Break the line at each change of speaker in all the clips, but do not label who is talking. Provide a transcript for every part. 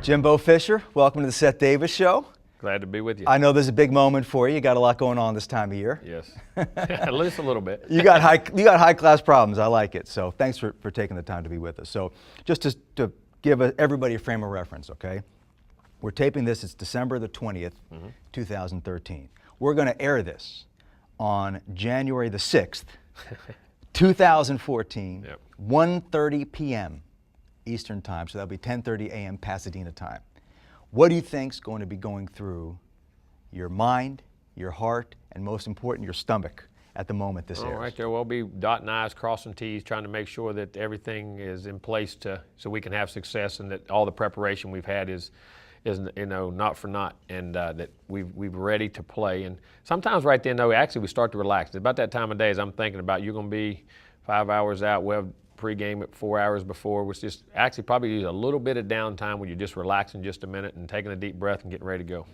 Jimbo Fisher, welcome to the Seth Davis Show.
Glad to be with you.
I know there's a big moment for you. You got a lot going on this time of year.
Yes, at least a little bit.
You got high class problems. I like it. So thanks for taking the time to be with us. So just to give everybody a frame of reference, okay? We're taping this. It's December the 20th, 2013. We're going to air this on January the 6th, 2014, 1:30 p.m. Eastern time. So that'll be 10:30 a.m. Pasadena time. What do you think's going to be going through your mind, your heart, and most important, your stomach at the moment this airs?
All right, there will be dotting I's, crossing T's, trying to make sure that everything is in place so we can have success, and that all the preparation we've had is not for naught, and that we're ready to play. And sometimes right then, though, actually we start to relax. It's about that time of day as I'm thinking about you're going to be 5 hours out. We'll have pregame at 4 hours before, which just actually probably use a little bit of downtime when you're just relaxing just a minute and taking a deep breath and getting ready to go.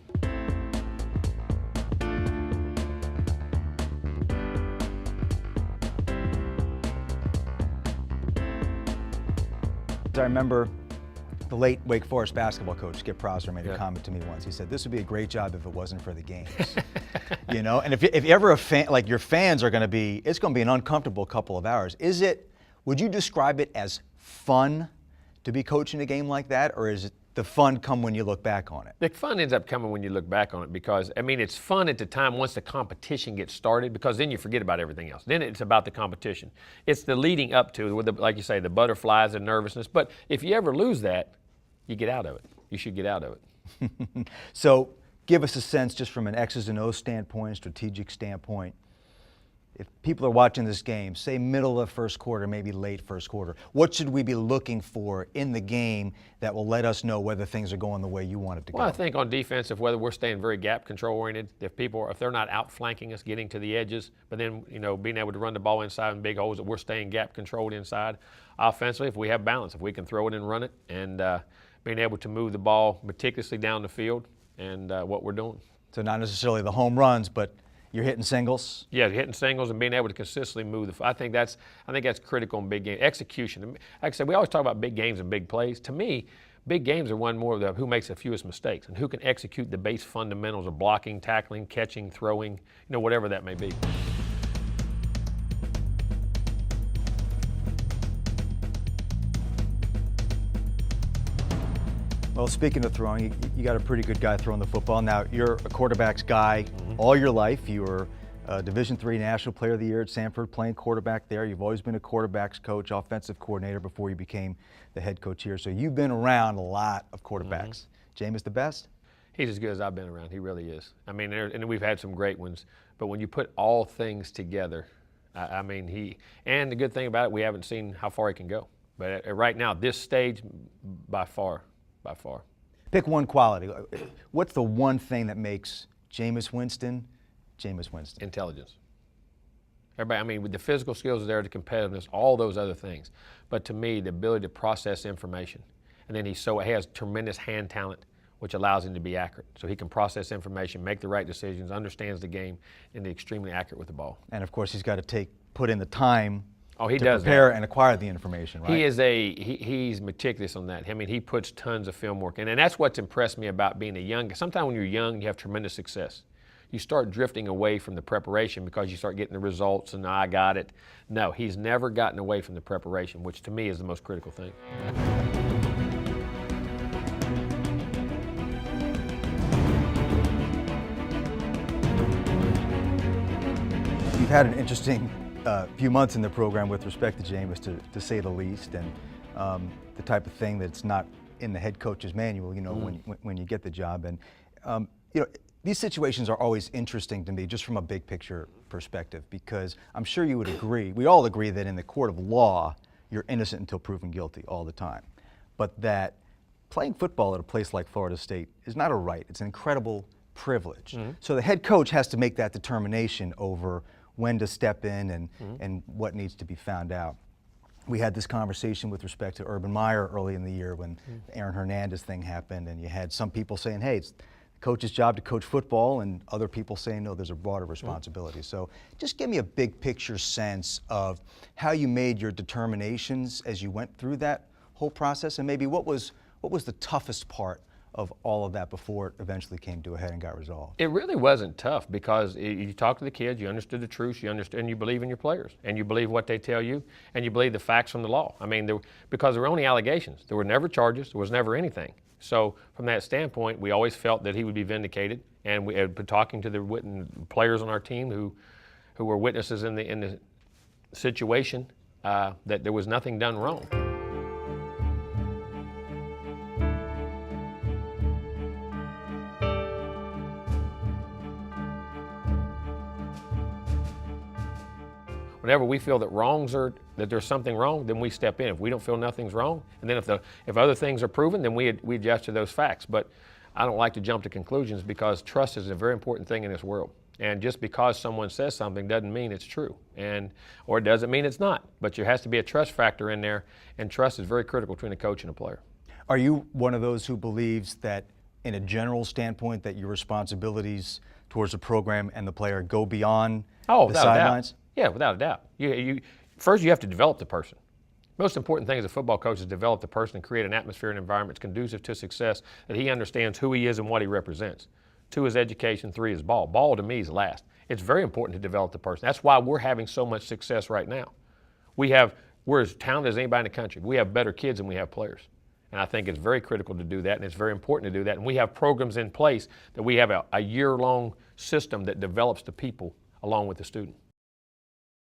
I remember the late Wake Forest basketball coach, Skip Prosser, made a comment to me once. He said, "This would be a great job if it wasn't for the games." You know, and if you're ever a fan, like your fans are going to be, it's going to be an uncomfortable couple of hours. Would you describe it as fun to be coaching a game like that, or is it the fun come when you look back on it?
The fun ends up coming when you look back on it, because, I mean, it's fun at the time once the competition gets started, because then you forget about everything else. Then it's about the competition. It's the leading up to, like you say, the butterflies and nervousness. But if you ever lose that, you get out of it. You should get out of it.
So give us a sense, just from an X's and O's standpoint, strategic standpoint. If people are watching this game, say middle of first quarter, maybe late first quarter, what should we be looking for in the game that will let us know whether things are going the way you want it to go?
Well, I think on defense, whether we're staying very gap control oriented, if they're not outflanking us, getting to the edges, but then, being able to run the ball inside in big holes, that we're staying gap controlled inside. Offensively, if we have balance, if we can throw it and run it, and being able to move the ball meticulously down the field, and what we're doing. So
not necessarily the home runs, but you're hitting singles?
Yeah, hitting singles and being able to consistently move I think that's critical in big games. Execution. Like I said, we always talk about big games and big plays. To me, big games are one more of who makes the fewest mistakes and who can execute the base fundamentals of blocking, tackling, catching, throwing, whatever that may be.
Well, speaking of throwing, you got a pretty good guy throwing the football. Now, you're a quarterback's guy all your life. You were a Division III National Player of the Year at Sanford, playing quarterback there. You've always been a quarterback's coach, offensive coordinator before you became the head coach here. So you've been around a lot of quarterbacks. Jameis the best?
He's as good as I've been around. He really is. I mean, and we've had some great ones. But when you put all things together, and the good thing about it, we haven't seen how far he can go. But right now, this stage, by far.
Pick one quality. What's the one thing that makes Jameis Winston, Jameis Winston?
Intelligence. Everybody, with the physical skills there, the competitiveness, all those other things. But to me, the ability to process information. And then he has tremendous hand talent, which allows him to be accurate. So he can process information, make the right decisions, understands the game, and is extremely accurate with the ball.
And of course, he's got to put in the time
he does
prepare
that.
And acquire the information, right?
He's meticulous on that. He puts tons of film work in, and that's what's impressed me about being a young guy. Sometimes when you're young, you have tremendous success. You start drifting away from the preparation because you start getting the results and I got it. No, he's never gotten away from the preparation, which to me is the most critical thing.
You've had an interesting few months in the program with respect to Jameis, to say the least, and the type of thing that's not in the head coach's manual, when you get the job. And, these situations are always interesting to me just from a big picture perspective, because I'm sure you would agree, we all agree that in the court of law, you're innocent until proven guilty all the time. But that playing football at a place like Florida State is not a right, it's an incredible privilege. So the head coach has to make that determination over when to step in and what needs to be found out. We had this conversation with respect to Urban Meyer early in the year when the Aaron Hernandez thing happened, and you had some people saying, hey, it's the coach's job to coach football, and other people saying, no, there's a broader responsibility. So just give me a big picture sense of how you made your determinations as you went through that whole process, and maybe what was What was the toughest part of all of that before it eventually came to a head and got resolved?
It really wasn't tough because you talk to the kids, you understood the truth, you understood, and you believe in your players, and you believe what they tell you, and you believe the facts from the law. I mean, because there were only allegations. There were never charges. There was never anything. So from that standpoint, we always felt that he would be vindicated, and we had been talking to the players on our team who were witnesses in the situation that there was nothing done wrong. Whenever we feel that there's something wrong, then we step in. If we don't feel nothing's wrong, and then if other things are proven, then we adjust to those facts. But I don't like to jump to conclusions because trust is a very important thing in this world. And just because someone says something doesn't mean it's true, or it doesn't mean it's not. But there has to be a trust factor in there, and trust is very critical between a coach and a player.
Are you one of those who believes that, in a general standpoint, that your responsibilities towards the program and the player go beyond the sidelines?
Yeah, without a doubt. First, you have to develop the person. Most important thing as a football coach is develop the person and create an atmosphere and environment that's conducive to success, that he understands who he is and what he represents. 2 is education, 3 is ball. Ball to me is last. It's very important to develop the person. That's why we're having so much success right now. We're as talented as anybody in the country. We have better kids than we have players. And I think it's very critical to do that, and it's very important to do that. And we have programs in place that we have a year-long system that develops the people along with the student.